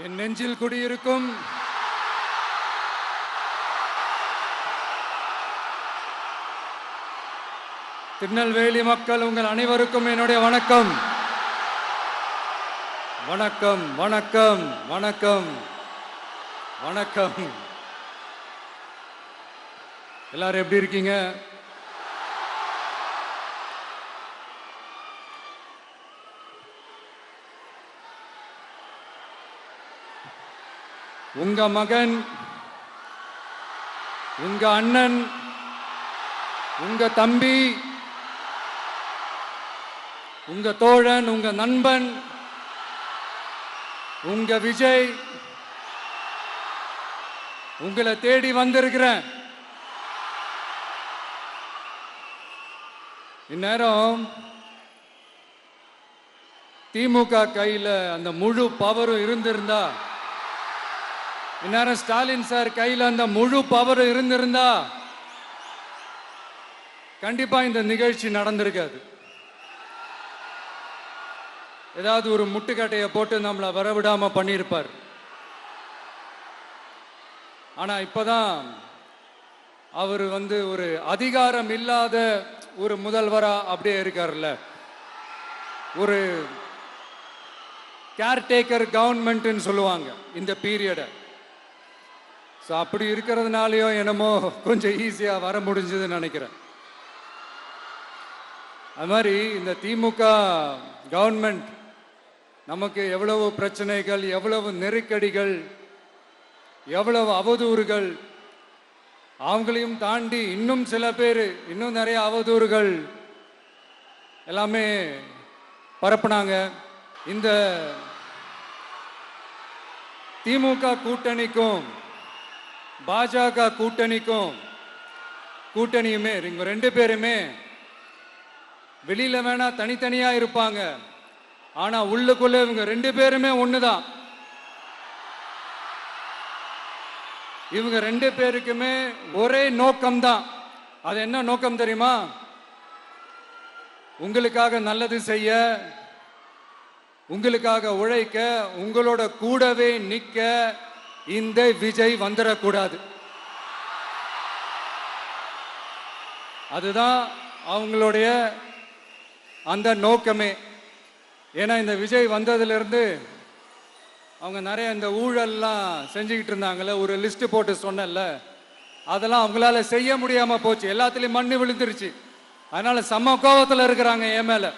என் நெஞ்சில் குடியிருக்கும் திருநெல்வேலி மக்கள் உங்கள் அனைவருக்கும் என்னுடைய வணக்கம். வணக்கம் வணக்கம் வணக்கம் வணக்கம். எல்லாரும் எப்படி இருக்கீங்க? உங்க மகன், உங்க அண்ணன், உங்க தம்பி, உங்க தோழன், உங்க நண்பன், உங்க விஜய் உங்களை தேடி வந்திருக்கிறேன். இந்நேரம் திமுக கையில அந்த முழு பவரும் இருந்திருந்தா, இந்நேரம் ஸ்டாலின் சார் கையில் அந்த முழு பவர் இருந்திருந்தா கண்டிப்பா இந்த நிகழ்ச்சி நடந்திருக்காது. ஏதாவது ஒரு முட்டுக்கட்டையை போட்டு நம்மளை வரவிடாம பண்ணியிருப்பார். ஆனா இப்பதான் அவர் ஒரு அதிகாரம் இல்லாத ஒரு முதல்வரா அப்படியே இருக்காருல்ல, ஒரு கேர்டேக்கர் கவர்மெண்ட்னு சொல்லுவாங்க இந்த பீரியடை. ஸோ அப்படி இருக்கிறதுனாலையோ என்னமோ கொஞ்சம் ஈஸியாக வர முடிஞ்சதுன்னு நினைக்கிறேன். அது மாதிரி இந்த திமுக கவர்மெண்ட் நமக்கு எவ்வளவு பிரச்சனைகள், எவ்வளவு நெருக்கடிகள், எவ்வளவு அவதூறுகள், அவங்களையும் தாண்டி இன்னும் சில பேர் இன்னும் நிறைய அவதூறுகள் எல்லாமே பரப்புனாங்க. இந்த திமுக கூட்டணிக்கும் பாஜக கூட்டணியுமே இவங்க ரெண்டு பேருமே வெளியில வேணா தனித்தனியா இருப்பாங்க, ஆனா உள்ளுக்குள்ள இவங்க ரெண்டு பேருமே ஒண்ணுதான். இவங்க ரெண்டு பேருக்குமே ஒரே நோக்கம்தான். அது என்ன நோக்கம் தெரியுமா? உங்களுக்காக நல்லது செய்ய, உங்களுக்காக உழைக்க, உங்களோட கூடவே நிக்க இந்த விஜய் வந்துடக்கூடாது. அதுதான் அவங்களுடைய அந்த நோக்கமே. ஏன்னா இந்த விஜய் வந்ததிலிருந்து அவங்க நிறைய இந்த ஊழல்லாம் செஞ்சுக்கிட்டு இருந்தாங்கல்ல, ஒரு லிஸ்ட் போட்டு சொன்னல, அதெல்லாம் அவங்களால செய்ய முடியாம போச்சு. எல்லாத்துலயும் மண்ணு விழுந்துருச்சு. அதனால செம்ம கோபத்தில் இருக்கிறாங்க என் மேல.